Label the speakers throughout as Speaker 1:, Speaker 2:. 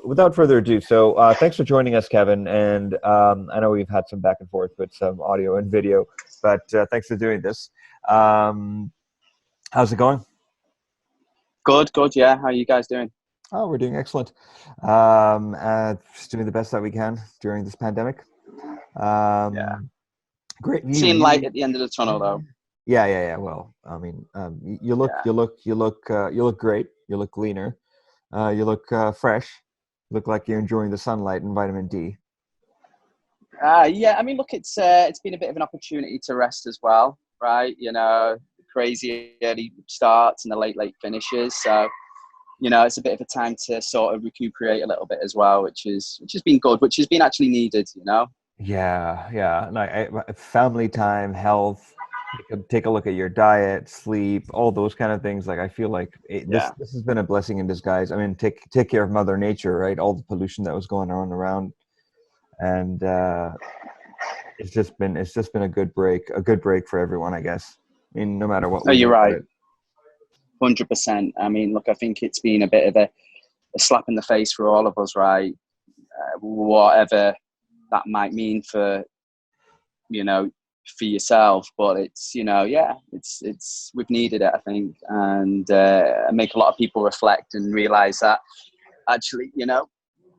Speaker 1: without further ado, so thanks for joining us, Kevin. And I know we've had some back and forth with some audio and video, but thanks for doing this. Um, how's it going?
Speaker 2: Good, good. Yeah. How are you guys doing?
Speaker 1: Oh, we're doing excellent. Just doing the best that we can during this pandemic.
Speaker 2: Yeah.
Speaker 1: Um, great.
Speaker 2: Seeing light at the end of the tunnel,
Speaker 1: Yeah,
Speaker 2: though.
Speaker 1: yeah. Well, I mean, you look,
Speaker 2: Yeah.
Speaker 1: you look great. You look leaner. You look fresh. You look like you're enjoying the sunlight and vitamin D.
Speaker 2: Yeah. I mean, look, it's been a bit of an opportunity to rest as well, right? Crazy early starts and the late finishes. So it's a bit of a time to sort of recuperate a little bit as well, which has been good, which has been actually needed.
Speaker 1: Yeah, yeah. And family time, health, take a look at your diet, sleep, all those kind of things. Like I feel like
Speaker 2: Yeah.
Speaker 1: this has been a blessing in disguise. I mean, take care of Mother Nature, right? All the pollution that was going on around, and it's just been a good break for everyone, I guess. I mean, no matter what
Speaker 2: No,
Speaker 1: we do
Speaker 2: you're
Speaker 1: about
Speaker 2: right.
Speaker 1: it.
Speaker 2: 100%. I mean, look, I think it's been a bit of a slap in the face for all of us, right? Whatever that might mean you know, for yourself, but yeah, it's we've needed it, I think, and make a lot of people reflect and realize that actually,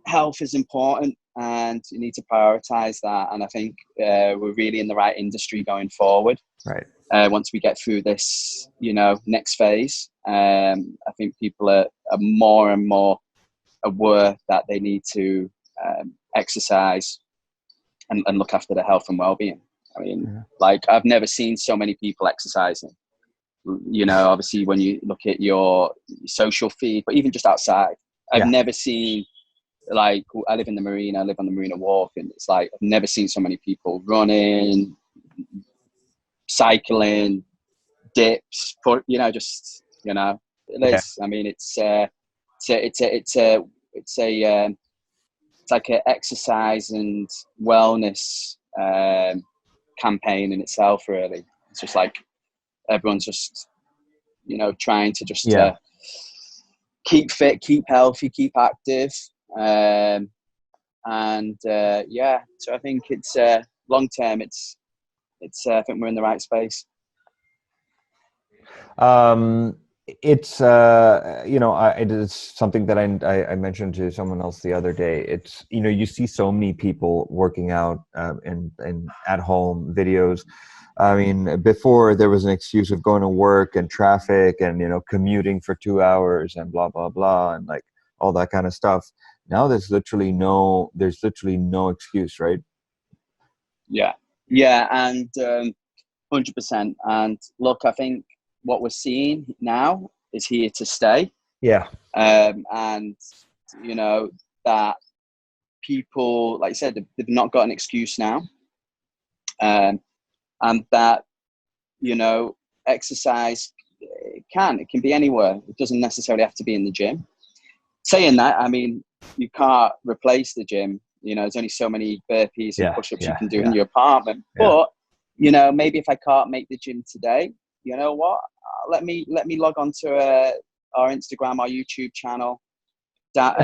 Speaker 2: health is important and you need to prioritize that. And I think we're really in the right industry going forward.
Speaker 1: Right.
Speaker 2: Once we get through this, next phase, I think people are more and more aware that they need to exercise and look after their health and well-being. I mean,
Speaker 1: Yeah.
Speaker 2: like I've never seen so many people exercising. Obviously when you look at your social feed, but even just outside, I've
Speaker 1: Yeah.
Speaker 2: never seen, like, I live in the marina, I live on the Marina Walk, and it's like I've never seen so many people running, cycling, dips, it
Speaker 1: Yeah.
Speaker 2: is. I mean, it's like an exercise and wellness campaign in itself. Really, it's just like everyone's just trying to just
Speaker 1: Yeah.
Speaker 2: keep fit, keep healthy, keep active, and yeah. So I think it's long term. It's I think we're in the right space.
Speaker 1: Um, it's it is something that I mentioned to someone else the other day. It's you see so many people working out in at home videos. I mean, before there was an excuse of going to work and traffic and commuting for 2 hours and blah blah blah and like all that kind of stuff. Now there's literally no excuse, right?
Speaker 2: Yeah, yeah, and 100%. And look, I think what we're seeing now is here to stay,
Speaker 1: Yeah.
Speaker 2: and you know that people, like I said, they've not got an excuse now, um, and that you know exercise it can be anywhere. It doesn't necessarily have to be in the gym. Saying that, I mean, you can't replace the gym. There's only so many burpees and
Speaker 1: Yeah.
Speaker 2: push-ups you
Speaker 1: Yeah.
Speaker 2: can do in
Speaker 1: Yeah.
Speaker 2: your apartment.
Speaker 1: Yeah.
Speaker 2: But maybe if I can't make the gym today, you know what? Let me log on to our Instagram, our YouTube channel, and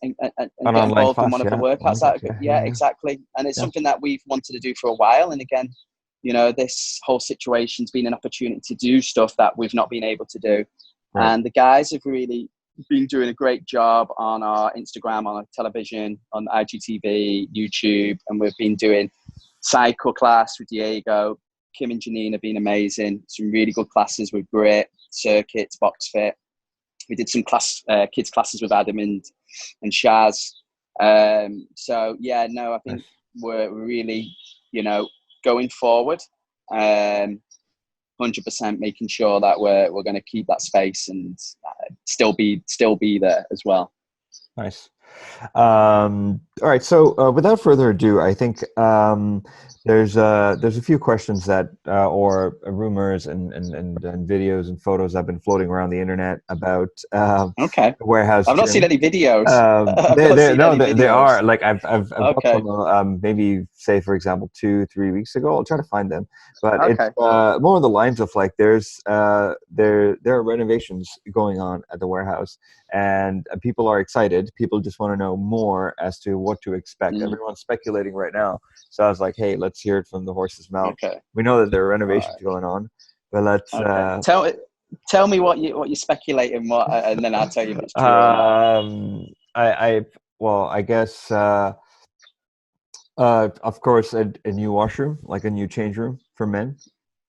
Speaker 1: An
Speaker 2: get
Speaker 1: online
Speaker 2: involved in
Speaker 1: class.
Speaker 2: one of the
Speaker 1: Yeah.
Speaker 2: workouts.
Speaker 1: Online class. Yeah.
Speaker 2: Yeah,
Speaker 1: Yeah. Yeah.
Speaker 2: exactly. And it's
Speaker 1: Yeah.
Speaker 2: something that we've wanted to do for a while. And again, this whole situation's been an opportunity to do stuff that we've not been able to do.
Speaker 1: Right.
Speaker 2: And the guys have really been doing a great job on our Instagram, on our television, on IGTV, YouTube, and we've been doing cycle class with Diego. Kim and Janine have been amazing. Some really good classes with Brit, circuits, box fit. We did some kids classes with Adam and Shaz. So yeah, no, I think
Speaker 1: Nice.
Speaker 2: we're really, going forward. 100% making sure that we're going to keep that space and still be there as well.
Speaker 1: Nice. All right. So, without further ado, I think there's a few questions that or rumors and videos and photos that have been floating around the internet about
Speaker 2: Okay.
Speaker 1: the warehouse
Speaker 2: I've not seen
Speaker 1: gym.
Speaker 2: any videos. I've not
Speaker 1: They
Speaker 2: seen
Speaker 1: no,
Speaker 2: any
Speaker 1: they
Speaker 2: videos.
Speaker 1: are like I've got
Speaker 2: Okay.
Speaker 1: some maybe say for example 2 3 weeks ago. I'll try to find them, but it's
Speaker 2: Okay.
Speaker 1: more of the lines of like there are renovations going on at the warehouse, and people are excited. People just want to know more as to what to expect.
Speaker 2: Mm,
Speaker 1: Everyone's speculating right now, so I was like, hey, let's hear it from the horse's mouth.
Speaker 2: okay.
Speaker 1: We know that there are
Speaker 2: All
Speaker 1: renovations
Speaker 2: right.
Speaker 1: going on, but let's
Speaker 2: Okay. Tell me what you're speculating, what, and then I'll tell you if it's true or not.
Speaker 1: I well, I guess of course a new washroom, like a new change room for men.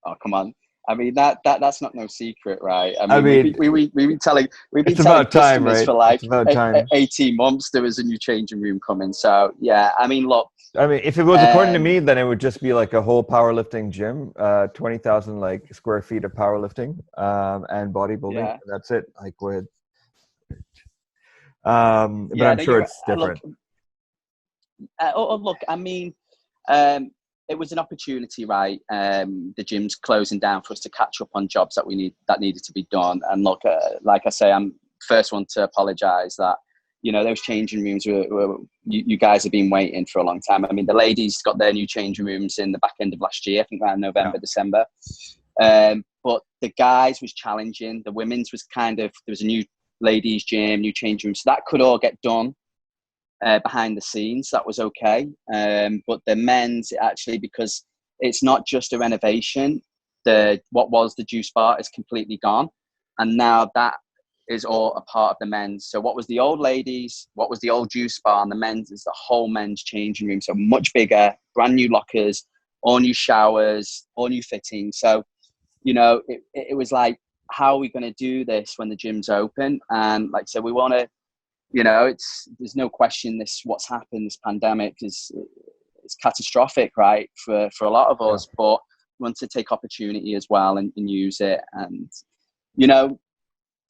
Speaker 2: Oh, come on. I mean that's not no secret, right? I
Speaker 1: I
Speaker 2: mean
Speaker 1: mean,
Speaker 2: we've been
Speaker 1: it's
Speaker 2: telling
Speaker 1: about time,
Speaker 2: customers
Speaker 1: right?
Speaker 2: for
Speaker 1: It's
Speaker 2: like
Speaker 1: about time.
Speaker 2: 18 months there was a new changing room coming. So yeah, I mean look,
Speaker 1: I mean, if it was according to
Speaker 2: um,
Speaker 1: me, then it would just be like a whole powerlifting gym, 20,000 like square feet of powerlifting, and bodybuilding,
Speaker 2: yeah,
Speaker 1: and that's it. Like with, but
Speaker 2: yeah.
Speaker 1: I'm
Speaker 2: No,
Speaker 1: sure
Speaker 2: you're
Speaker 1: it's
Speaker 2: look.
Speaker 1: different.
Speaker 2: Look, I mean, um, it was an opportunity, right? The gym's closing down for us to catch up on jobs that needed to be done. And look, like I say, I'm first one to apologise that those changing rooms were you guys have been waiting for a long time. I mean, the ladies got their new changing rooms in the back end of last year, I think around
Speaker 1: Yeah,
Speaker 2: November, December. But the guys was challenging. The women's was there was a new ladies' gym, new changing room, so that could all get done behind the scenes. That was okay. But the men's actually, because it's not just a renovation, what was the juice bar is completely gone. And now that is all a part of the men's. So what was the old ladies, what was the old juice bar, and the men's is the whole men's changing room. So much bigger, brand new lockers, all new showers, all new fittings. So, it was like, how are we going to do this when the gym's open? And like I said, we want to, there's no question this what's happened, this pandemic is it's catastrophic, right, for a lot of
Speaker 1: yeah,
Speaker 2: us, but we want to take opportunity as well and use it. And you know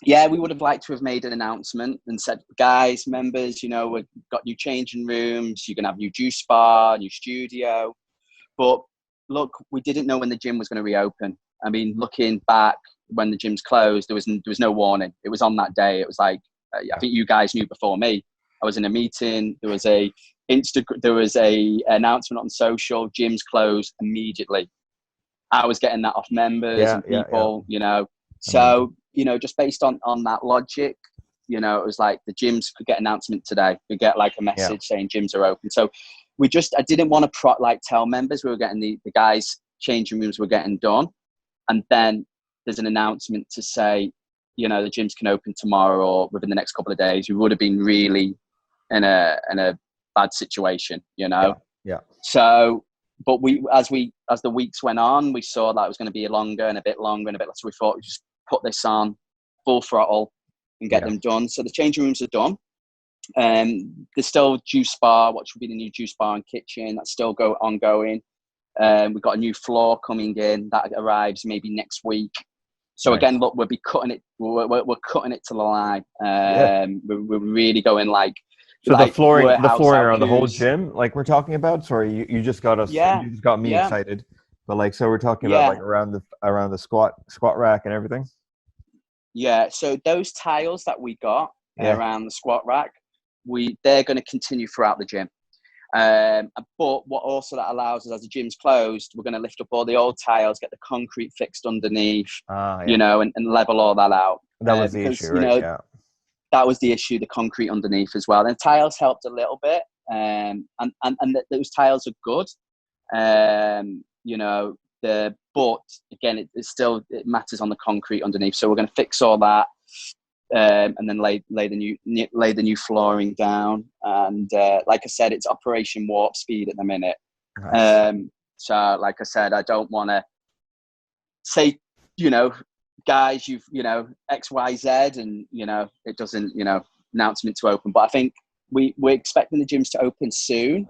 Speaker 2: yeah, we would have liked to have made an announcement and said, guys, members, we've got new changing rooms, you're going to have new juice bar, new studio. But look, we didn't know when the gym was going to reopen. I mean, looking back, when the gyms closed, there was no warning. It was on that day. It was like, I
Speaker 1: yeah,
Speaker 2: think you guys knew before me. I was in a meeting. There was a announcement on social. Gyms closed immediately. I was getting that off members
Speaker 1: yeah,
Speaker 2: and
Speaker 1: yeah, yeah.
Speaker 2: people.
Speaker 1: Amazing.
Speaker 2: So just based on that logic, it was like the gyms could get an announcement today. We get like a
Speaker 1: Yeah,
Speaker 2: message saying gyms are open. So I didn't want to tell members we were getting the guys changing rooms were getting done, and then there's an announcement to say, the gyms can open tomorrow or within the next couple of days. We would have been really in a bad situation.
Speaker 1: yeah, yeah,
Speaker 2: So, but as the weeks went on, we saw that it was going to be longer and a bit longer and a bit less. So we thought we just put this on full throttle and get
Speaker 1: yeah.
Speaker 2: them done. So the changing rooms are done. There's still juice bar, what should be the new juice bar and kitchen. That's still ongoing. We've got a new floor coming in that arrives maybe next week. So
Speaker 1: Nice.
Speaker 2: again, look, we'll be cutting it. We're cutting it to the line.
Speaker 1: Yeah.
Speaker 2: We're really going
Speaker 1: So the the
Speaker 2: warehouse
Speaker 1: flooring
Speaker 2: out
Speaker 1: around the whole
Speaker 2: loose.
Speaker 1: gym, like we're talking about. Sorry,
Speaker 2: Yeah,
Speaker 1: you just got me
Speaker 2: yeah,
Speaker 1: excited. But like, so we're talking about like
Speaker 2: yeah,
Speaker 1: around the squat rack and everything.
Speaker 2: yeah. So those tiles that we got
Speaker 1: Yeah.
Speaker 2: around the squat rack, they're going to continue throughout the gym. But what also that allows us, as the gym's closed, we're going to lift up all the old tiles, get the concrete fixed underneath,
Speaker 1: Ah, yeah.
Speaker 2: and level all that out.
Speaker 1: That was the issue,
Speaker 2: Because
Speaker 1: right? Yeah.
Speaker 2: that was the issue, the concrete underneath as well. And tiles helped a little bit, those tiles are good. But again, it matters on the concrete underneath. So we're going to fix all that, and then lay the new flooring down. And like I said, it's Operation Warp Speed at the minute.
Speaker 1: Nice.
Speaker 2: So like I said, I don't want to say, guys, you've XYZ, and it doesn't, announcement to open. But I think we're expecting the gyms to open soon.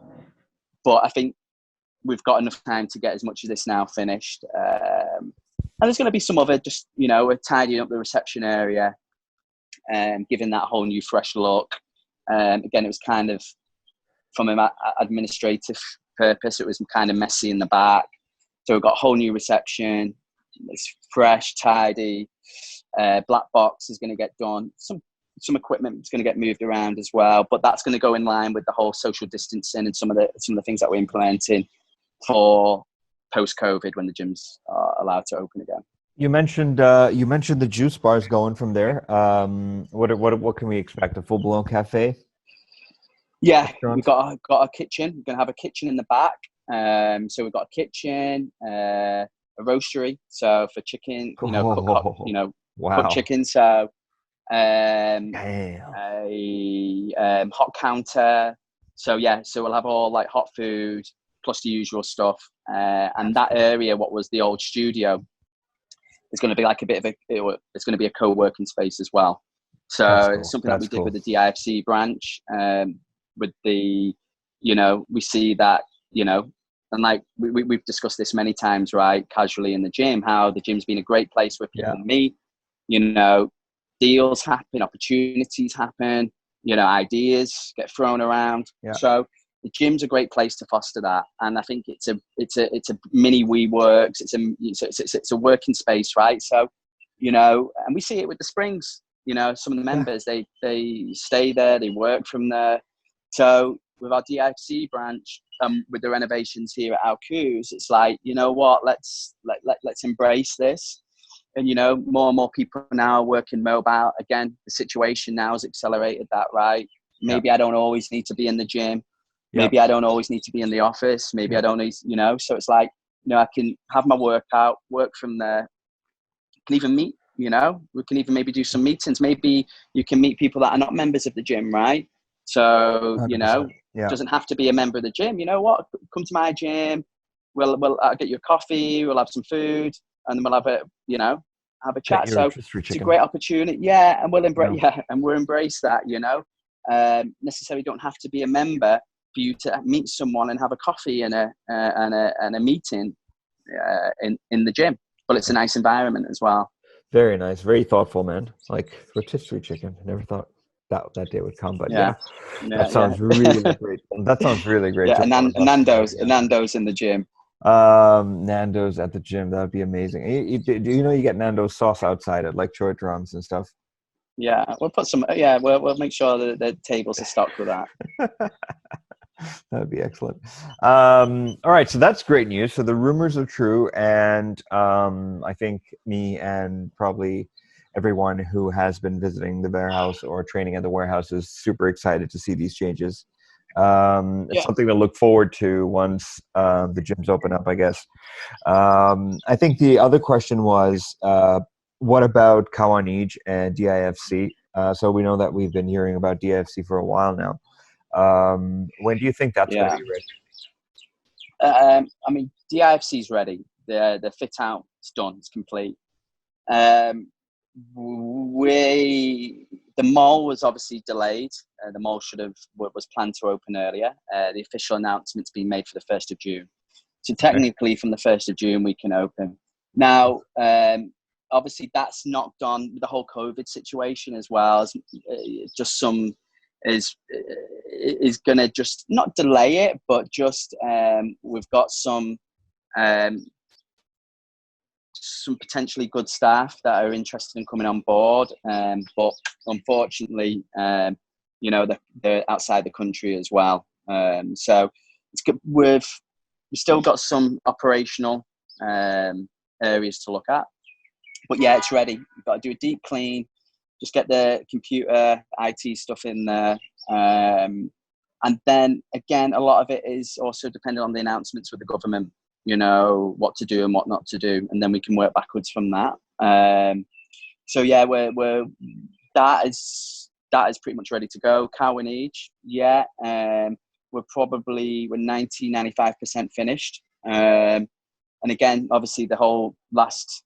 Speaker 2: But I think we've got enough time to get as much of this now finished. And there's going to be some other, just we're tidying up the reception area, giving that whole new fresh look. Again, it was kind of from an administrative purpose, it was kind of messy in the back. So we've got a whole new reception. It's fresh, tidy. Black box is going to get done. Some equipment is going to get moved around as well, but that's going to go in line with the whole social distancing and some of the things that we're implementing for post-COVID when the gyms are allowed to open again.
Speaker 1: You mentioned the juice bars going from there. What can we expect? A full-blown cafe?
Speaker 2: Yeah,
Speaker 1: Restaurant?
Speaker 2: we've got a kitchen. We're going to have a kitchen in the back. So we've got a kitchen, a roastery. So for chicken,
Speaker 1: Wow.
Speaker 2: cooked chicken. So
Speaker 1: Damn.
Speaker 2: a hot counter. So yeah, so we'll have all like hot food plus the usual stuff. And that area, what was the old studio, is going to be like a bit of it's going to be a co-working space as well. So
Speaker 1: Cool.
Speaker 2: something that we did with the DIFC branch, with the, we see that, and like we've discussed this many times, right? Casually in the gym, how the gym's been a great place where people meet, deals happen, opportunities happen, ideas get thrown around.
Speaker 1: Yeah.
Speaker 2: So the gym's a great place to foster that, and I think it's a mini WeWorks. It's a working space, right? So, and we see it with the Springs. Some of the members they stay there, they work from there. So with our DIFC branch, with the renovations here at Al Quoz, it's like, let's embrace this. And, more and more people now are working mobile. Again, the situation now has accelerated that, right? Maybe I don't always need to be in the gym. Maybe I don't always need to be in the office. Maybe I don't need, so it's like, I can have my workout, work from there. I can even meet, we can even maybe do some meetings. Maybe you can meet people that are not members of the gym, right? So,
Speaker 1: 100%.
Speaker 2: it doesn't have to be a member of the gym. You know what? Come to my gym. I'll get you a coffee. We'll have some food, and then we'll have have a chat. So it's a great opportunity. Yeah, and we'll embrace. Yeah, and we'll embrace that. Necessarily don't have to be a member for you to meet someone and have a coffee and a meeting in the gym. But it's a nice environment as well.
Speaker 1: Very nice, very thoughtful, man. Like rotisserie chicken. I never thought that day would come, but that sounds really great. That sounds really great.
Speaker 2: Yeah, and Nando's in the gym.
Speaker 1: Nando's at the gym, that would be amazing. Do you get Nando's sauce outside at like Troy drums and stuff?
Speaker 2: Yeah, we'll put some. Yeah, we'll make sure that the tables are stocked with that.
Speaker 1: That would be excellent. All right, so that's great news. So the rumors are true, and I think me and probably everyone who has been visiting the warehouse or training at the warehouse is super excited to see these changes. It's something to look forward to once the gyms open up, I guess. I think the other question was, what about Kawanij and DIFC? So we know that we've been hearing about DIFC for a while now. When do you think that's going to be ready?
Speaker 2: I mean, DIFC's ready. The fit out is done. It's complete. The mall was obviously delayed. The mall was planned to open earlier. The official announcement's been made for the 1st of June. So technically from the 1st of June, we can open. Now, obviously that's not done with the whole COVID situation as well. As just some is going to just not delay it, but just we've got some potentially good staff that are interested in coming on board, but unfortunately, they're outside the country as well. So it's good. We've still got some operational areas to look at, but yeah, it's ready. We've got to do a deep clean, just get the computer IT stuff in there. And then again, a lot of it is also dependent on the announcements with the government, what to do and what not to do. And then we can work backwards from that. So yeah, that is pretty much ready to go. Kawanij, we're 95% finished. And again, obviously the whole last,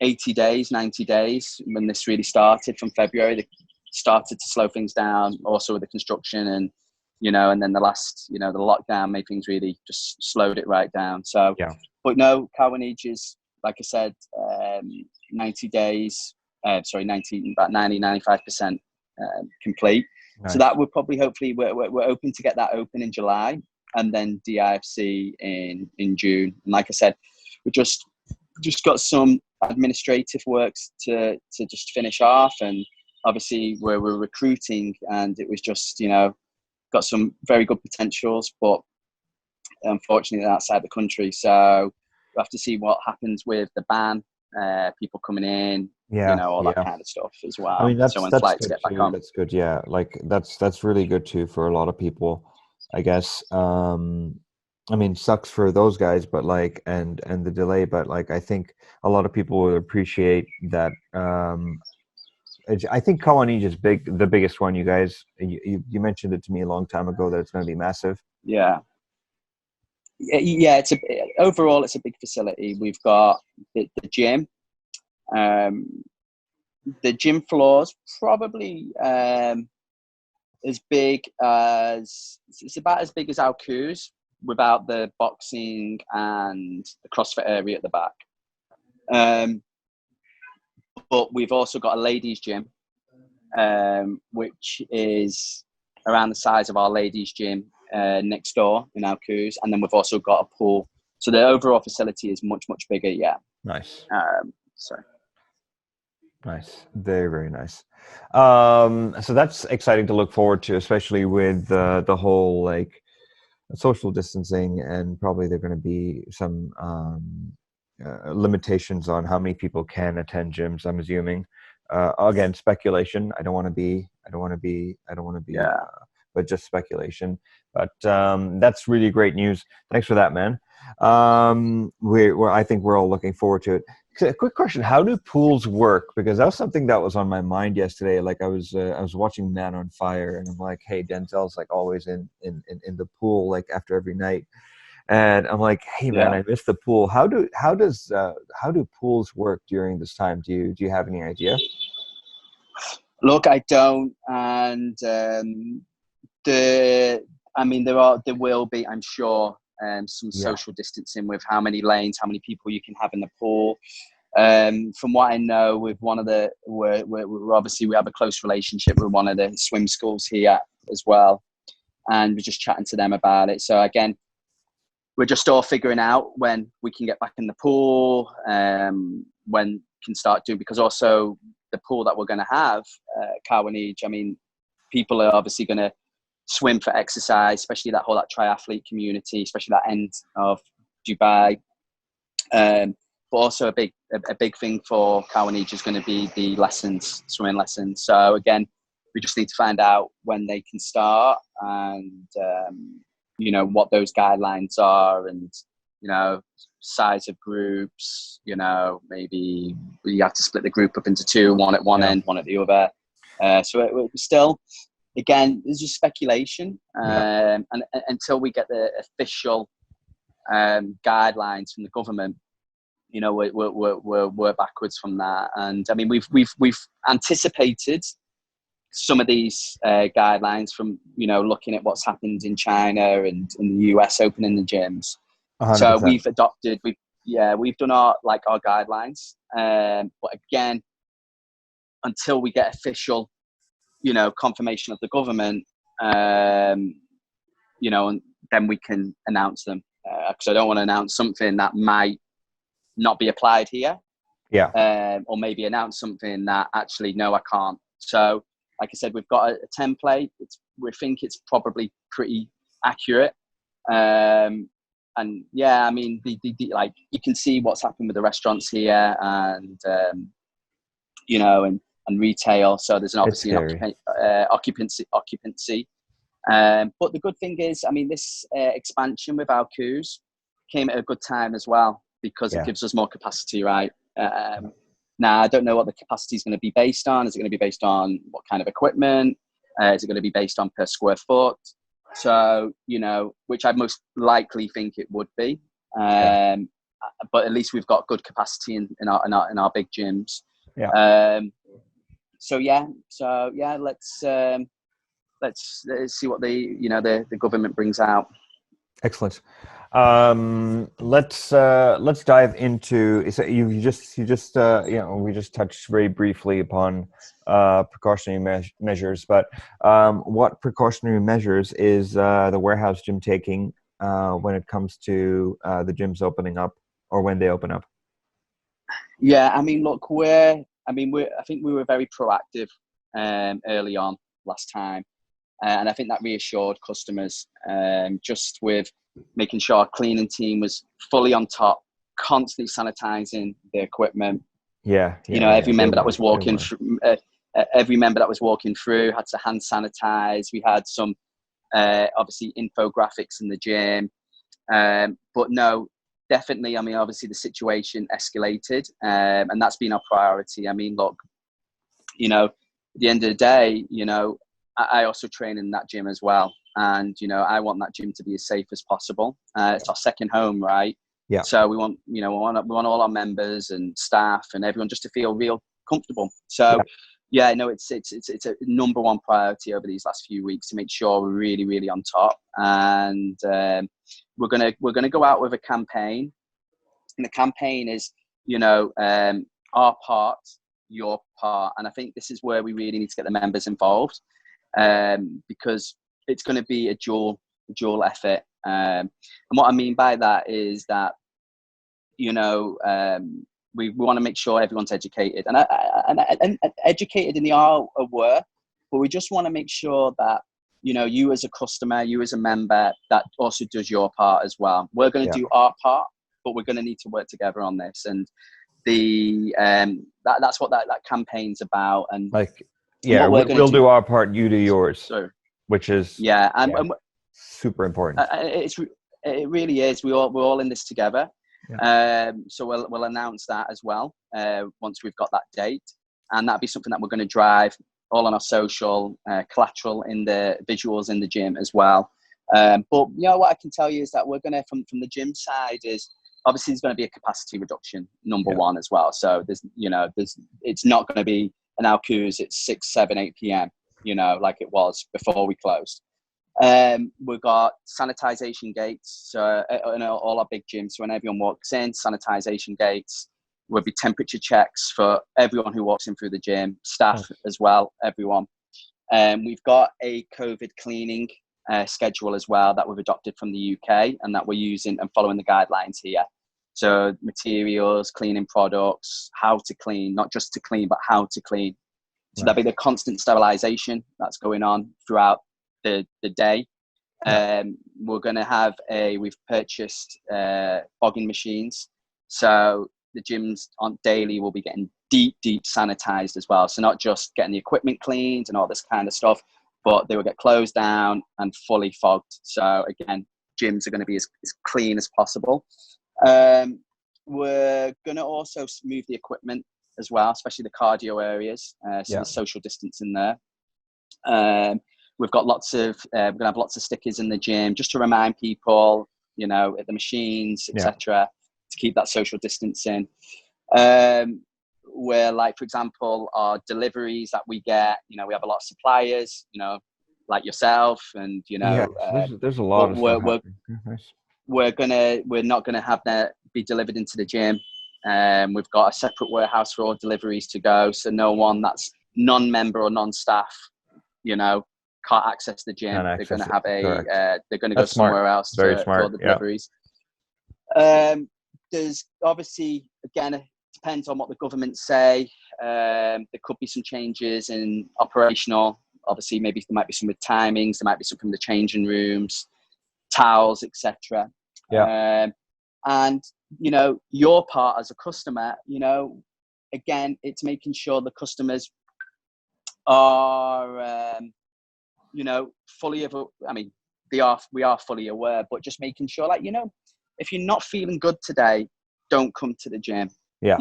Speaker 2: 80 days, 90 days, when this really started from February, they started to slow things down also with the construction and then the last, the lockdown made things really just slowed it right down. So, but no, Kawanij is, like I said, 90 days, about 95% complete. So
Speaker 1: Nice.
Speaker 2: that would probably, hopefully, we're hoping to get that open in July, and then DIFC in June. And like I said, we just got some administrative works to just finish off, and obviously we're recruiting, and it was just, got some very good potentials, but unfortunately they're outside the country. So we have to see what happens with the ban, people coming in,
Speaker 1: Yeah,
Speaker 2: all that
Speaker 1: yeah.
Speaker 2: kind of stuff as
Speaker 1: I
Speaker 2: well.
Speaker 1: mean,
Speaker 2: So when
Speaker 1: that's
Speaker 2: flights
Speaker 1: good
Speaker 2: get back
Speaker 1: too.
Speaker 2: on.
Speaker 1: That's good. Yeah, like that's really good too for a lot of people, I guess. I mean, sucks for those guys, but like, and the delay, but like, I think a lot of people would appreciate that. I think Kawanij is big, the biggest one. You guys, you mentioned it to me a long time ago that it's going to be massive.
Speaker 2: Yeah. Yeah, overall it's a big facility. We've got the gym. Um, the gym floors probably as big as it's about as big as our coups without the boxing and the CrossFit area at the back. But we've also got a ladies gym, which is around the size of our ladies gym next door in our coups, and then we've also got a pool. So the overall facility is much bigger. Yeah.
Speaker 1: Nice.
Speaker 2: So
Speaker 1: Nice. Very, very nice. So that's exciting to look forward to, especially with the whole like social distancing, and probably there are going to be some limitations on how many people can attend gyms, I'm assuming. Again, speculation. I don't want to be,
Speaker 2: yeah.
Speaker 1: but just speculation. But that's really great news. Thanks for that, man. I think we're all looking forward to it. A quick question: how do pools work? Because that was something that was on my mind yesterday. Like I was watching Man on Fire, and I'm like, hey, Denzel's like always in the pool like after every night, and I'm like, hey, man,
Speaker 2: Yeah.
Speaker 1: I miss the pool. How do pools work during this time? Do you have any idea?
Speaker 2: Look, I don't, and there will be, I'm sure, some
Speaker 1: Yeah,
Speaker 2: social distancing with how many lanes, how many people you can have in the pool. From what I know, with one of we're obviously we have a close relationship with one of the swim schools here as well, and we're just chatting to them about it. So again, we're just all figuring out when we can get back in the pool, when we can start doing, because also the pool that we're going to have, Cowanage, I mean, people are obviously going to swim for exercise, especially that triathlete community, especially that end of Dubai. But also a big thing for Cowanage is going to be the swimming lessons. So again, we just need to find out when they can start, and what those guidelines are, and size of groups. Maybe we have to split the group up into two, one at one
Speaker 1: yeah,
Speaker 2: end, one at the other. So it still, again, there's just speculation,
Speaker 1: yeah.
Speaker 2: and until we get the official guidelines from the government, we're backwards from that. And I mean, we've anticipated some of these guidelines from looking at what's happened in China and in the US opening the gyms. So
Speaker 1: 100%.
Speaker 2: we've done our guidelines, but again, until we get official confirmation of the government, and then we can announce them, because I don't want to announce something that might not be applied here,
Speaker 1: Yeah,
Speaker 2: or maybe announce something that actually, no, I can't. So like I said, we've got a template. We think it's probably pretty accurate. And yeah, I mean, the like, you can see what's happened with the restaurants here, and and retail. So there's
Speaker 1: it's
Speaker 2: obviously
Speaker 1: scary.
Speaker 2: an occupancy. But the good thing is, I mean, this expansion with our coups came at a good time as well, because it
Speaker 1: Yeah,
Speaker 2: gives us more capacity, right? Now, I don't know what the capacity is going to be based on. Is it going to be based on what kind of equipment? Is it going to be based on per square foot? So, which I most likely think it would be.
Speaker 1: yeah,
Speaker 2: But at least we've got good capacity in our big gyms.
Speaker 1: yeah.
Speaker 2: So yeah, let's see what the government brings out.
Speaker 1: Excellent. Let's dive into. So we just touched very briefly upon precautionary measures, but what precautionary measures is the warehouse gym taking when it comes to the gyms opening up or when they open up?
Speaker 2: Yeah, I mean, look, I think we were very proactive early on last time. And I think that reassured customers just with making sure our cleaning team was fully on top, constantly sanitizing the equipment.
Speaker 1: Yeah,
Speaker 2: You
Speaker 1: yeah,
Speaker 2: know,
Speaker 1: yeah.
Speaker 2: every
Speaker 1: They
Speaker 2: member that
Speaker 1: were,
Speaker 2: was
Speaker 1: they
Speaker 2: walking
Speaker 1: were.
Speaker 2: through, every member that was walking through had to hand sanitize. We had some obviously infographics in the gym, but no, definitely. I mean, obviously the situation escalated, and that's been our priority. I mean, look, at the end of the day, I also train in that gym as well. And, I want that gym to be as safe as possible. It's our second home, right?
Speaker 1: Yeah,
Speaker 2: So we want all our members and staff and everyone just to feel real comfortable. So,
Speaker 1: yeah.
Speaker 2: yeah, no, it's a number one priority over these last few weeks to make sure we're really, really on top. And we're gonna go out with a campaign, and the campaign is, our part, your part. And I think this is where we really need to get the members involved, because it's going to be a dual effort. And what I mean by that is that, we want to make sure everyone's educated and educated in the art of work, but we just want to make sure that, you as a customer, you as a member, that also does your part as well. We're going to
Speaker 1: Yeah.
Speaker 2: do our part, but we're going to need to work together on this. And that's what that campaign's about. And
Speaker 1: Like, yeah,
Speaker 2: what we're going
Speaker 1: we'll
Speaker 2: to do.
Speaker 1: do our part, you do yours,
Speaker 2: So
Speaker 1: which is,
Speaker 2: yeah, and,
Speaker 1: yeah,
Speaker 2: and
Speaker 1: super important.
Speaker 2: it really is. We're all in this together.
Speaker 1: Yeah.
Speaker 2: So we'll announce that as well once we've got that date, and that'll be something that we're going to drive all on our social collateral in the visuals in the gym as well. But what I can tell you is that we're going to from the gym side is obviously there's going to be a capacity reduction number
Speaker 1: Yeah.
Speaker 2: one as well. So there's it's not going to be an Alcuz at 6, 7, 8 p.m. Like it was before we closed. We've got sanitization gates, so in all our big gyms. So when everyone walks in, sanitization gates. Will be temperature checks for everyone who walks in through the gym, staff as well, everyone. We've got a COVID cleaning schedule as well that we've adopted from the UK and that we're using and following the guidelines here. So materials, cleaning products, how to clean, not just to clean, but how to clean. So there'll be the constant sterilization that's going on throughout the day.
Speaker 1: Yeah.
Speaker 2: We're going to have we've purchased fogging machines. So the gyms on daily will be getting deep sanitized as well. So not just getting the equipment cleaned and all this kind of stuff, but they will get closed down and fully fogged. So again, gyms are going to be as clean as possible. We're going to also move the equipment as well, especially the cardio areas. So there's social distancing there. We've got we're going to have lots of stickers in the gym just to remind people, at the machines, etc., to keep that social distancing. Where, like, for example, our deliveries that we get, we have a lot of suppliers, like yourself, and
Speaker 1: There's a lot of stuff happening. Nice.
Speaker 2: we're not gonna have that be delivered into the gym. We've got a separate warehouse for all deliveries to go, so no one that's non-member or non-staff, can't access the gym. They're going to have they're going to go somewhere else for all the deliveries. There's obviously, again, it depends on what the government say. There could be some changes in operational. Obviously, maybe there might be some with timings. There might be some from the changing rooms, towels, etc.
Speaker 1: Yeah.
Speaker 2: And your part as a customer, again, it's making sure the customers are fully aware. I mean, we are fully aware, but just making sure, like, if you're not feeling good today, don't come to the gym.
Speaker 1: Yeah.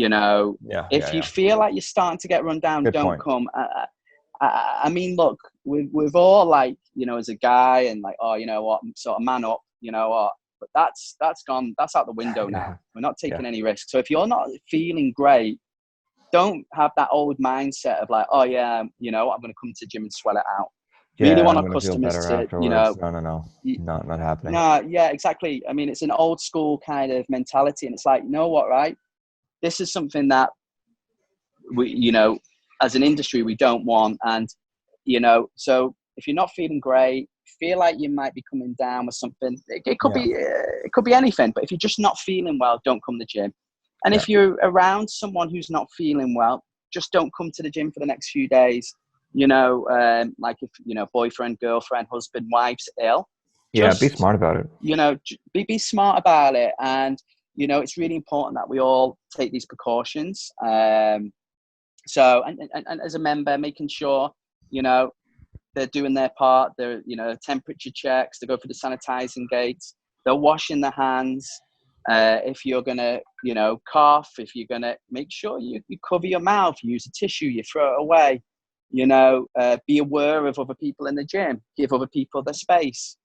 Speaker 2: If you feel like you're starting to get run down, don't come. I mean, look, we've all, like, as a guy, and like, oh, you know what, sort of man up, what. But that's gone. That's out the window now.
Speaker 1: Yeah.
Speaker 2: We're not taking any risks. So if you're not feeling great, don't have that old mindset of like, oh yeah, I'm going to come to the gym and swell it out. Really
Speaker 1: Yeah,
Speaker 2: want
Speaker 1: I'm
Speaker 2: our
Speaker 1: gonna feel
Speaker 2: customers
Speaker 1: better
Speaker 2: to,
Speaker 1: afterwards. No, no, no, not happening.
Speaker 2: no, yeah, exactly. I mean, it's an old school kind of mentality, and it's like, you know what, right? This is something that we, as an industry, we don't want. And, so if you're not feeling great, feel like you might be coming down with something, it could
Speaker 1: Yeah,
Speaker 2: be, it could be anything, but if you're just not feeling well, don't come to the gym. And
Speaker 1: yeah,
Speaker 2: if you're around someone who's not feeling well, just don't come to the gym for the next few days. Like if, boyfriend, girlfriend, husband, wife's ill,
Speaker 1: yeah. Be
Speaker 2: just,
Speaker 1: smart about it.
Speaker 2: be smart about it. And, it's really important that we all take these precautions. So, and as a member, making sure, you know, they're doing their part. They're, temperature checks. They go for the sanitizing gates. They're washing their hands. If you're gonna, cough, if you're gonna, make sure you cover your mouth. Use a tissue. You throw it away. Be aware of other people in the gym. Give other people their space.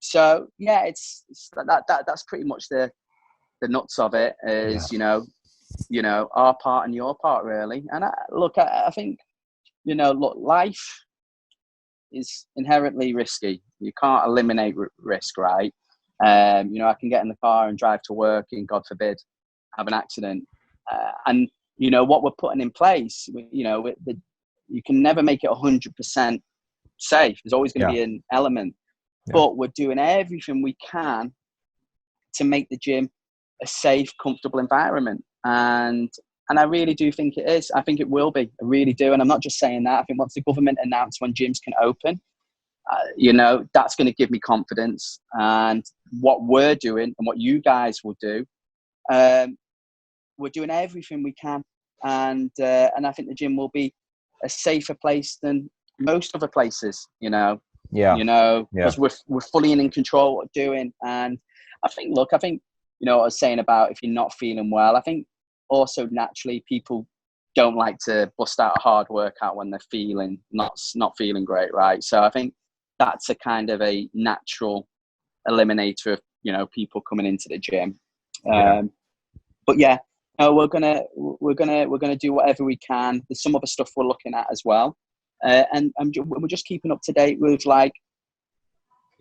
Speaker 2: So yeah, it's that's pretty much the nuts of it.
Speaker 1: Yeah,
Speaker 2: Is our part and your part really. And I think look, life is inherently risky. You can't eliminate risk, right? I can get in the car and drive to work and God forbid have an accident. And what we're putting in place, you can never make it 100% safe. There's always going to
Speaker 1: yeah,
Speaker 2: be an element,
Speaker 1: yeah,
Speaker 2: but we're doing everything we can to make the gym a safe, comfortable environment. And I really do think it is. I think it will be. I really do. And I'm not just saying that. I think once the government announce when gyms can open, that's going to give me confidence. And what we're doing and what you guys will do, we're doing everything we can. And I think the gym will be a safer place than most other places,
Speaker 1: yeah, yeah,
Speaker 2: because we're fully in control of what we're doing. And I think, what I was saying about if you're not feeling well, I think also naturally people don't like to bust out a hard workout when they're feeling not feeling great, right? So I think that's a kind of a natural eliminator of people coming into the gym.
Speaker 1: yeah.
Speaker 2: But yeah, no, we're gonna do whatever we can. There's some other stuff we're looking at as well, and we're just keeping up to date with like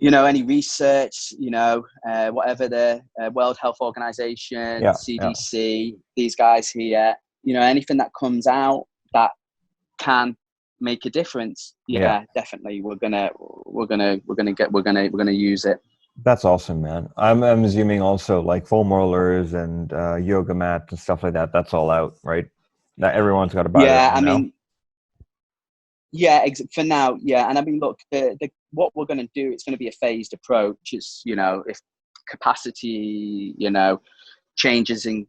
Speaker 2: any research, whatever the World Health Organization,
Speaker 1: Yeah, yeah.
Speaker 2: CDC, these guys here, anything that comes out that can make a difference.
Speaker 1: Yeah,
Speaker 2: Yeah, definitely. We're gonna use it.
Speaker 1: that's awesome, man. I'm assuming also like foam rollers and yoga mats and stuff like that. That's all out, right? That everyone's got to buy their
Speaker 2: Yeah,
Speaker 1: own
Speaker 2: I
Speaker 1: now.
Speaker 2: mean, yeah, for now, yeah. And I mean, look, what we're going to do, it's going to be a phased approach. Is if capacity, changes in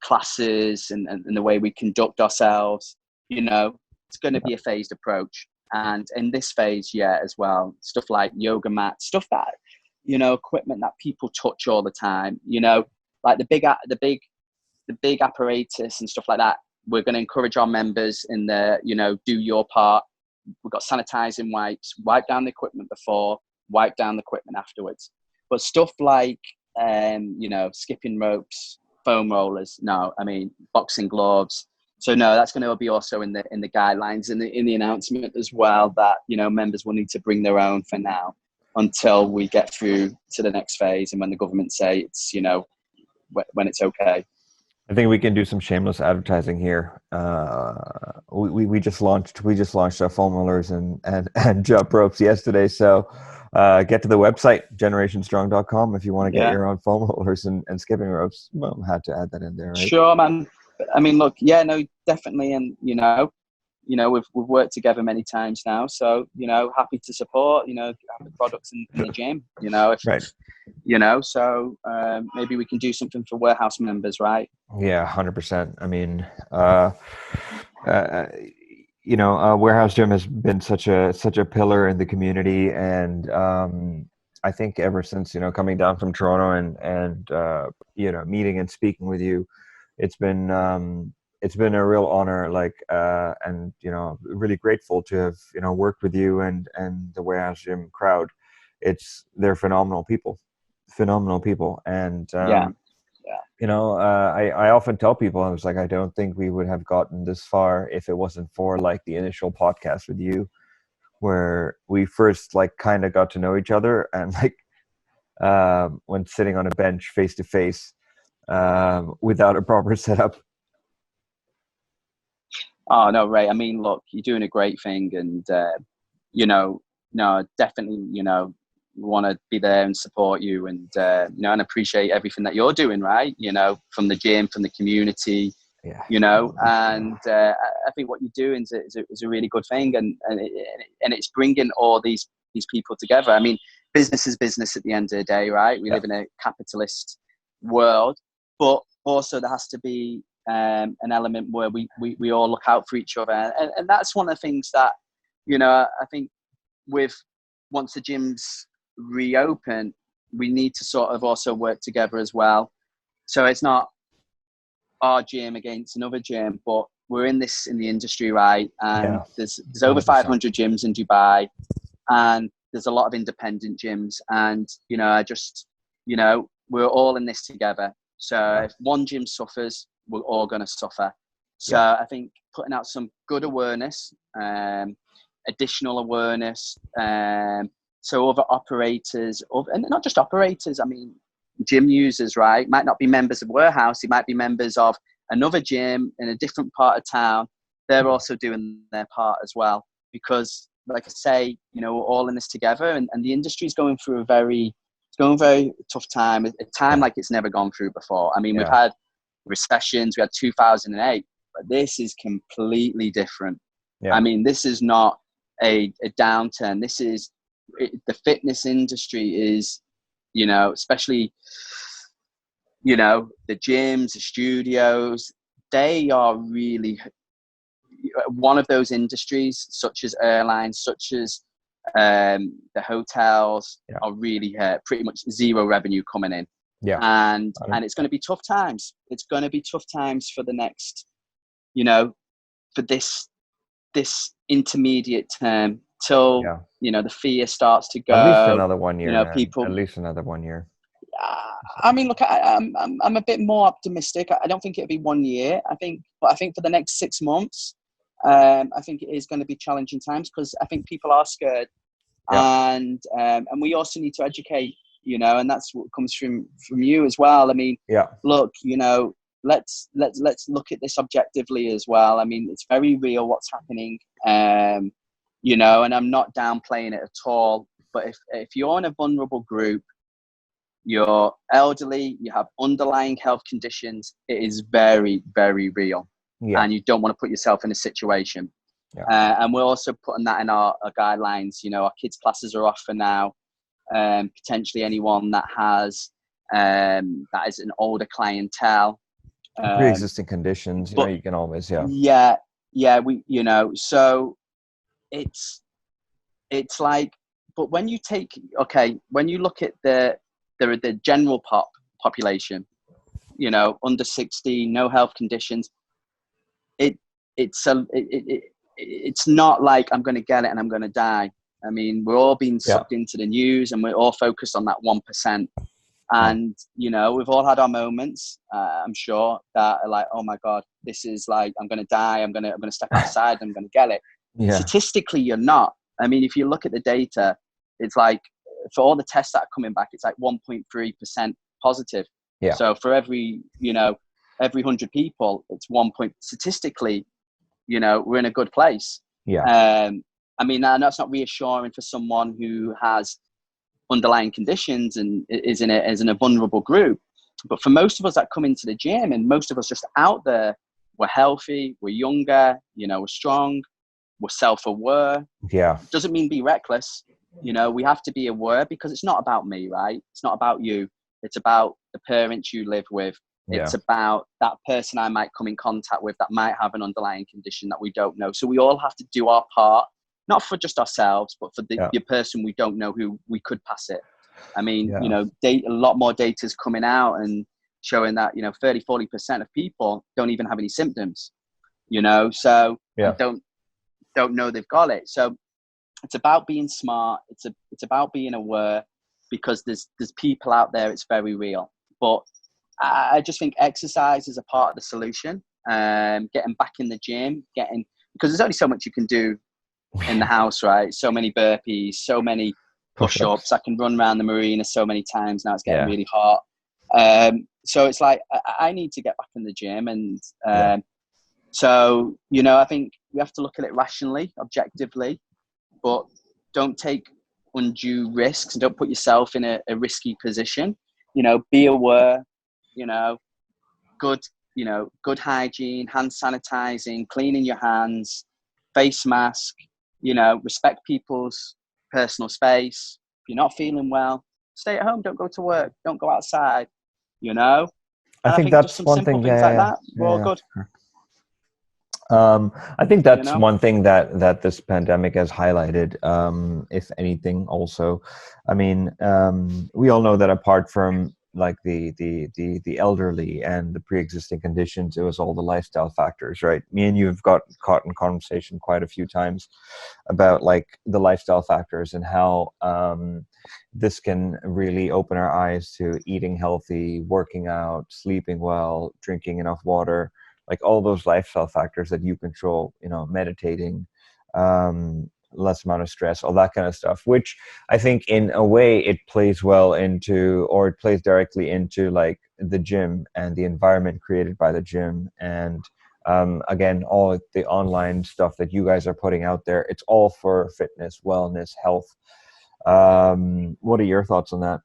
Speaker 2: classes and the way we conduct ourselves, it's going to be a phased approach. And in this phase, yeah, as well, stuff like yoga mat, stuff that equipment that people touch all the time, like the big apparatus and stuff like that. We're going to encourage our members in the do your part. We've got sanitizing wipes, wipe down the equipment before, wipe down the equipment afterwards. But stuff like skipping ropes, foam rollers, no. I mean, boxing gloves. So no, that's going to be also in the guidelines in the announcement as well, that members will need to bring their own for now until we get through to the next phase and when the government say it's when it's okay.
Speaker 1: I think we can do some shameless advertising here. We just launched our foam rollers and jump ropes yesterday. So get to the website generationstrong.com if you want to get
Speaker 2: Yeah.
Speaker 1: your own foam rollers and skipping ropes. Well, had to add that in there, right?
Speaker 2: Sure, man. I mean, look, yeah, no, definitely, and we've worked together many times now, so happy to support, have the products in the gym,
Speaker 1: Right.
Speaker 2: so maybe we can do something for warehouse members, right?
Speaker 1: Yeah, 100%. I mean, uh, warehouse gym has been such a pillar in the community, and I think ever since coming down from Toronto and meeting and speaking with you, it's been it's been a real honor. Like and really grateful to have worked with you and the warehouse gym crowd. They're phenomenal people, and
Speaker 2: Yeah, yeah,
Speaker 1: I often tell people, I was like, I don't think we would have gotten this far if it wasn't for like the initial podcast with you where we first like kind of got to know each other, and like when sitting on a bench face to face without a proper setup.
Speaker 2: Oh no, Ray. I mean, look, you're doing a great thing, and you know, no, definitely, want to be there and support you, and and appreciate everything that you're doing, right? From the gym, from the community,
Speaker 1: Yeah.
Speaker 2: and I think what you're doing is a really good thing, and it's bringing all these people together. I mean, business is business at the end of the day, right? We
Speaker 1: Yeah.
Speaker 2: live in a capitalist world, but also there has to be an element where we all look out for each other, and that's one of the things that I think with once the gyms reopen, we need to sort of also work together as well. So it's not our gym against another gym, but we're in the industry, right? And
Speaker 1: Yeah.
Speaker 2: there's over
Speaker 1: 100%.
Speaker 2: 500 gyms in Dubai, and there's a lot of independent gyms, and we're all in this together. So
Speaker 1: Yeah.
Speaker 2: if one gym suffers, we're all going to suffer. So
Speaker 1: Yeah.
Speaker 2: I think putting out some good awareness, additional awareness, so other operators, and not just operators, I mean, gym users, right, might not be members of Warehouse, it might be members of another gym in a different part of town. They're also doing their part as well, because like I say, we're all in this together, and the industry is going through a very tough time, a time
Speaker 1: Yeah.
Speaker 2: like it's never gone through before. I mean, we've
Speaker 1: Yeah.
Speaker 2: had recessions, we had 2008, but this is completely different. I
Speaker 1: Yeah.
Speaker 2: mean, this is not a downturn. This is the fitness industry is, especially, the gyms, the studios, they are really one of those industries, such as airlines, such as the hotels,
Speaker 1: Yeah.
Speaker 2: are really pretty much zero revenue coming in.
Speaker 1: Yeah.
Speaker 2: And it's going to be tough times. It's going to be tough times for the next, for this intermediate term till
Speaker 1: Yeah.
Speaker 2: the fear starts to
Speaker 1: At least
Speaker 2: go.
Speaker 1: another 1 year, man. At
Speaker 2: People.
Speaker 1: least another 1 year.
Speaker 2: I mean, look, I'm a bit more optimistic. I don't think it'll be 1 year. But I think for the next 6 months, I think it is going to be challenging times, because I think people are scared,
Speaker 1: Yeah.
Speaker 2: and we also need to educate, and that's what comes from you as well. I mean,
Speaker 1: Yeah.
Speaker 2: look, let's look at this objectively as well. I mean, it's very real what's happening, and I'm not downplaying it at all. But if you're in a vulnerable group, you're elderly, you have underlying health conditions, it is very, very real.
Speaker 1: Yeah.
Speaker 2: And you don't want to put yourself in a situation.
Speaker 1: Yeah.
Speaker 2: And we're also putting that in our guidelines. Our kids' classes are off for now. Potentially anyone that has that is an older clientele.
Speaker 1: Pre-existing conditions,
Speaker 2: But
Speaker 1: you can always, yeah.
Speaker 2: we, so it's like, but when you when you look at the general population, under 60, no health conditions, it's not like I'm going to get it and I'm going to die. I mean, we're all being sucked into the news, and we're all focused on that 1%. And, we've all had our moments, I'm sure, that are like, oh my God, this is like, I'm going to die. I'm going to step outside. I'm going to get it.
Speaker 1: Yeah.
Speaker 2: Statistically, you're not. I mean, if you look at the data, it's like, for all the tests that are coming back, it's like 1.3% positive.
Speaker 1: Yeah.
Speaker 2: So for every 100 people, it's statistically, we're in a good place.
Speaker 1: Yeah.
Speaker 2: I mean, and that's not reassuring for someone who has underlying conditions and is in a vulnerable group. But for most of us that come into the gym, and most of us just out there, we're healthy, we're younger, we're strong, we're self-aware.
Speaker 1: Yeah.
Speaker 2: Doesn't mean be reckless. We have to be aware, because it's not about me, right? It's not about you. It's about the parents you live with.
Speaker 1: Yeah.
Speaker 2: It's about that person I might come in contact with that might have an underlying condition that we don't know. So we all have to do our part, not for just ourselves, but for the person we don't know who we could pass it. I mean, a lot more data is coming out and showing that, 30-40% of people don't even have any symptoms, so don't know they've got it. So it's about being smart. It's about being aware, because there's people out there. It's very real. But I just think exercise is a part of the solution. Getting back in the gym, because there's only so much you can do in the house, right? So many burpees, so many push-ups.
Speaker 1: Push-ups.
Speaker 2: I can run around the marina so many times now. It's getting
Speaker 1: Yeah.
Speaker 2: really hot. So it's like I need to get back in the gym, and
Speaker 1: Yeah.
Speaker 2: so I think we have to look at it rationally, objectively, but don't take undue risks and don't put yourself in a risky position. Be aware. You know, good. Good hygiene, hand sanitizing, cleaning your hands, face mask. Respect people's personal space. If you're not feeling well, stay at home. Don't go to work. Don't go outside. You know,
Speaker 1: I
Speaker 2: and I
Speaker 1: think
Speaker 2: think just
Speaker 1: that's
Speaker 2: some
Speaker 1: one
Speaker 2: simple
Speaker 1: thing.
Speaker 2: things like
Speaker 1: Yeah,
Speaker 2: that, we're
Speaker 1: yeah,
Speaker 2: all
Speaker 1: yeah.
Speaker 2: good.
Speaker 1: I think
Speaker 2: You
Speaker 1: that's
Speaker 2: know.
Speaker 1: one thing that this pandemic has highlighted. If anything, also, I mean, we all know that apart from like the elderly and the pre-existing conditions, it was all the lifestyle factors, right? Me and you have got caught in conversation quite a few times about like the lifestyle factors and how this can really open our eyes to eating healthy, working out, sleeping well, drinking enough water, like all those lifestyle factors that you control, meditating, less amount of stress, all that kind of stuff, which I think in a way it plays well into, or it plays directly into like the gym and the environment created by the gym. And again, all the online stuff that you guys are putting out there, it's all for fitness, wellness, health. What are your thoughts on that?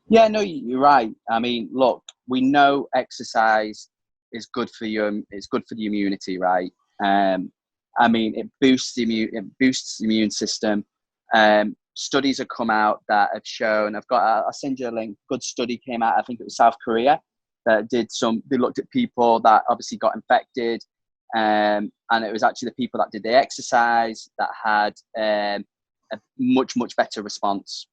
Speaker 2: Yeah, no, you're right. I mean, look, we know exercise is good for you. It's good for the immunity, right? Um, I mean, it boosts the immune system. Studies have come out that have shown. I'll send you a link. Good study came out. I think it was South Korea that They looked at people that obviously got infected, and it was actually the people that did the exercise that had a much better response.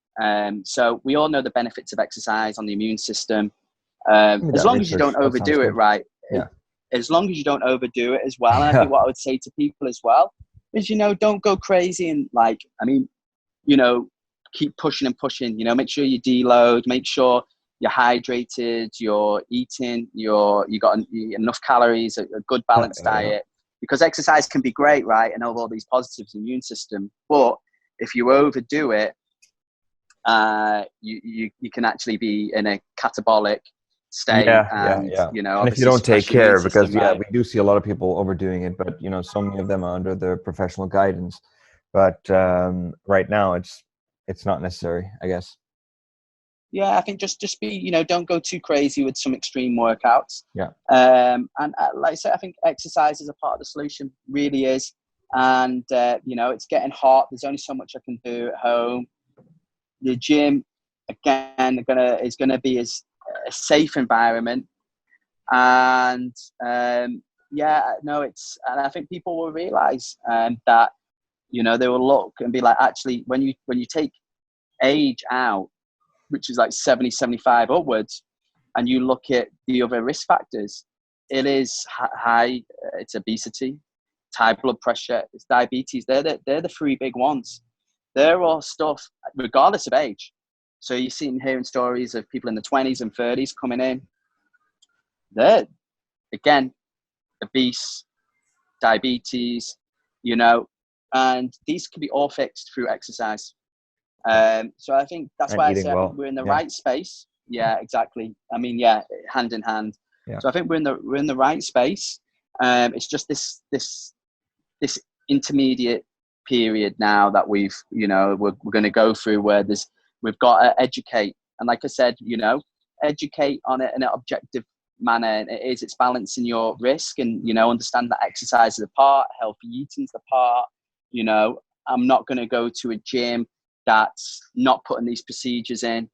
Speaker 2: So we all know the benefits of exercise on the immune system.
Speaker 1: Give me
Speaker 2: As
Speaker 1: that
Speaker 2: long as you
Speaker 1: research.
Speaker 2: don't
Speaker 1: That sounds
Speaker 2: overdo it,
Speaker 1: good.
Speaker 2: right?
Speaker 1: Yeah.
Speaker 2: As long as you don't overdo it as well. And I think
Speaker 1: Yeah.
Speaker 2: what I would say to people as well is, don't go crazy and you know, keep pushing and pushing. Make sure you deload. Make sure you're hydrated. You're eating. You got enough calories. A good
Speaker 1: Yeah.
Speaker 2: balanced
Speaker 1: Yeah. Yeah.
Speaker 2: diet. Because exercise can be great, right? And have all these positives in the immune system, but if you overdo it, you can actually be in a catabolic state,
Speaker 1: Yeah, yeah,
Speaker 2: and
Speaker 1: yeah. And if you
Speaker 2: obviously
Speaker 1: don't take
Speaker 2: suppress your immune
Speaker 1: care,
Speaker 2: system,
Speaker 1: because yeah,
Speaker 2: right?
Speaker 1: we do see a lot of people overdoing it, but so many of them are under the professional guidance. But right now, it's not necessary, I guess.
Speaker 2: Yeah, I think just be, don't go too crazy with some extreme workouts.
Speaker 1: Yeah,
Speaker 2: And like I said, I think exercise is a part of the solution, really is. And it's getting hot. There's only so much I can do at home. The gym, again, is gonna be a safe environment. And yeah, no, and I think people will realize that they will look and be like, actually, when you take age out, which is like 70, 75 upwards, and you look at the other risk factors, it is high. It's obesity, it's high blood pressure, it's diabetes. They're the three big ones. They're all stuff, regardless of age. So you're hearing stories of people in the 20s and 30s coming in. They're, again, obese, diabetes, you know, and these can be all fixed through exercise.
Speaker 1: yeah.
Speaker 2: So I think that's
Speaker 1: And
Speaker 2: why I
Speaker 1: eating
Speaker 2: say I think
Speaker 1: well.
Speaker 2: we're in the
Speaker 1: Yeah,
Speaker 2: right space. Yeah, exactly. I mean, yeah, hand in hand.
Speaker 1: yeah.
Speaker 2: So I think we're in the right space. It's just this intermediate period now that we're going to go through, where we've got to educate, and like I said, educate on it in an objective manner. And it's balancing your risk, and understand that exercise is a part, healthy eating's the part. I'm not going to go to a gym that's not putting these procedures in.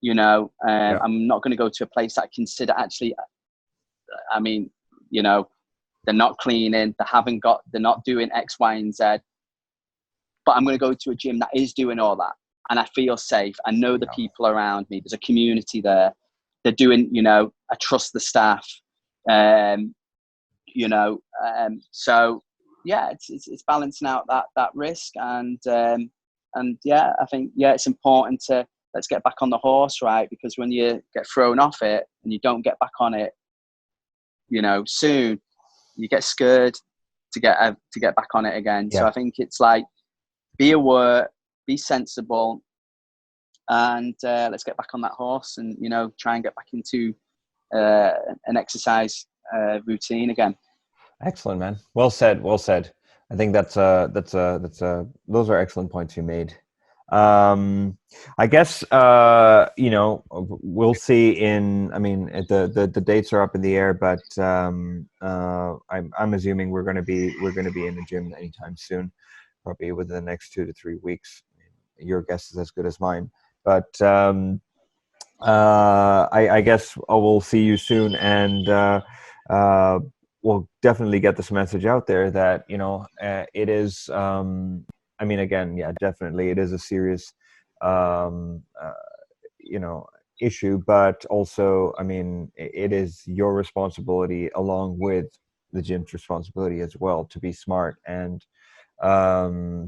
Speaker 1: Yeah.
Speaker 2: I'm not going to go to a place that I consider actually, I mean, you know, they're not cleaning, they're not doing X, Y, and Z. But I'm going to go to a gym that is doing all that, and I feel safe. I know the
Speaker 1: Yeah.
Speaker 2: people around me. There's a community there. They're doing, I trust the staff. Um, so yeah, it's balancing out that risk, and yeah, I think it's important to let's get back on the horse, right? Because when you get thrown off it and you don't get back on it, soon, you get scared, to get back on it again. So
Speaker 1: Yeah.
Speaker 2: I think it's like, be aware, be sensible, and let's get back on that horse, and try and get back into an exercise routine again.
Speaker 1: Excellent, man. Well said. Well said. I think those are excellent points you made. I guess we'll see. I mean, the dates are up in the air, but I'm assuming we're gonna be in the gym anytime soon, probably within the next 2 to 3 weeks. Your guess is as good as mine, but I guess I will see you soon, and uh, we'll definitely get this message out there that it is. I mean, again, yeah, definitely, it is a serious, um, uh, you know, issue, but also, I mean, it is your responsibility along with the gym's responsibility as well to be smart and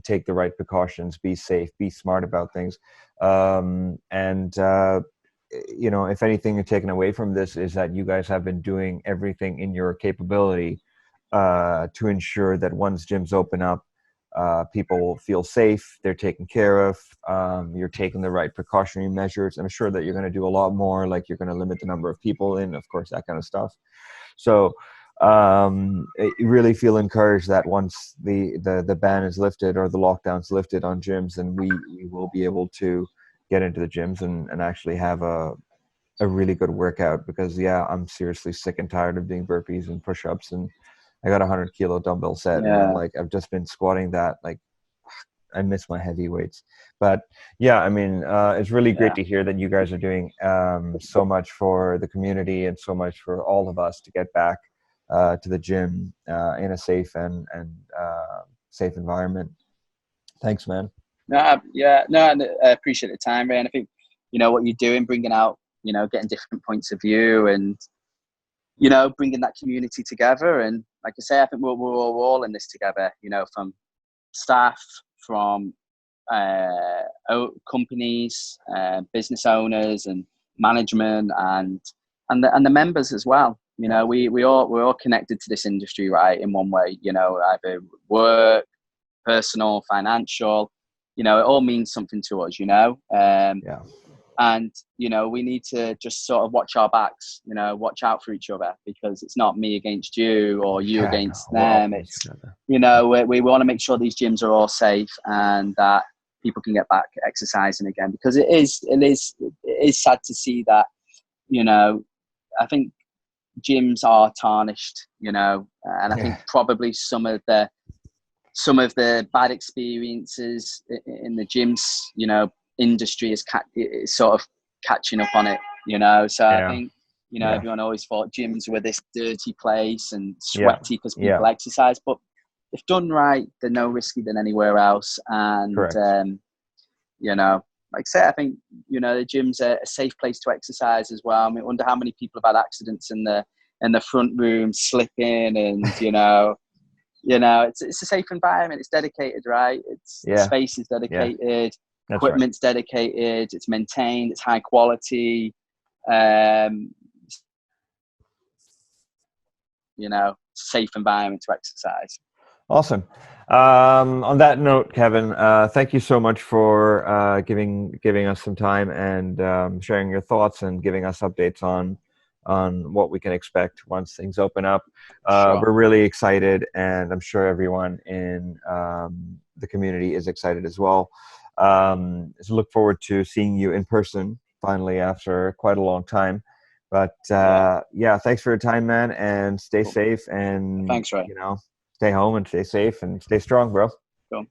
Speaker 1: take the right precautions, be safe, be smart about things, and if anything you're taken away from this is that you guys have been doing everything in your capability to ensure that once gyms open up, people feel safe, they're taken care of, you're taking the right precautionary measures. I'm sure that you're going to do a lot more, like you're going to limit the number of people in, of course, that kind of stuff. So you really feel encouraged that once the ban is lifted or the lockdown's lifted on gyms, then we will be able to get into the gyms and actually have a really good workout, because yeah, I'm seriously sick and tired of doing burpees and push-ups, and I got a 100 kilo dumbbell set, and
Speaker 2: Yeah,
Speaker 1: I've just been squatting that, like I miss my heavy weights. But yeah, I mean, it's really great
Speaker 2: yeah,
Speaker 1: to hear that you guys are doing so much for the community and so much for all of us to get back to the gym in a safe and safe environment. Thanks, man.
Speaker 2: no, and I appreciate the time, Ray. And I think what you're doing, bringing out, getting different points of view, and bringing that community together. And like I say, I think we're all in this together. From staff, from companies, business owners, and management, and the members as well. We're all connected to this industry, right? In one way, either work, personal, financial. It all means something to us.
Speaker 1: Yeah.
Speaker 2: And we need to just sort of watch our backs. Watch out for each other, because it's not me against you or you
Speaker 1: Yeah, no,
Speaker 2: against
Speaker 1: we're all
Speaker 2: them.
Speaker 1: in this
Speaker 2: It's
Speaker 1: together.
Speaker 2: we want to make sure these gyms are all safe and that people can get back exercising again, because it is sad to see that. I think gyms are tarnished. And I think
Speaker 1: Yeah.
Speaker 2: probably some of the bad experiences in the gyms, industry is sort of catching up on it. So I
Speaker 1: Yeah.
Speaker 2: think
Speaker 1: Yeah.
Speaker 2: everyone always thought gyms were this dirty place and
Speaker 1: Yeah.
Speaker 2: sweaty because
Speaker 1: Yeah.
Speaker 2: people exercise, but if done right, they're no riskier than anywhere else. And
Speaker 1: Correct.
Speaker 2: like I say, I think the gym's a safe place to exercise as well. I mean, I wonder how many people have had accidents in the front room, slipping, and it's a safe environment. It's dedicated, right? The
Speaker 1: Yeah.
Speaker 2: space is
Speaker 1: Yeah.
Speaker 2: dedicated,
Speaker 1: That's right.
Speaker 2: equipment's dedicated, it's maintained, it's high quality. Um, safe environment to exercise.
Speaker 1: Awesome. On that note, Kevin, thank you so much for giving us some time and sharing your thoughts and giving us updates on what we can expect once things open up.
Speaker 2: Sure.
Speaker 1: We're really excited, and I'm sure everyone in the community is excited as well. So look forward to seeing you in person finally after quite a long time. But yeah, thanks for your time, man, and stay
Speaker 2: Cool.
Speaker 1: safe, and
Speaker 2: Thanks, Ray.
Speaker 1: stay home and stay safe and stay strong, bro.
Speaker 2: Cool.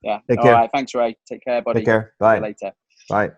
Speaker 2: Yeah.
Speaker 1: Take
Speaker 2: All
Speaker 1: care.
Speaker 2: right. Thanks, Ray. Take care,
Speaker 1: Take
Speaker 2: buddy.
Speaker 1: care.
Speaker 2: See you
Speaker 1: Bye.
Speaker 2: later.
Speaker 1: Bye.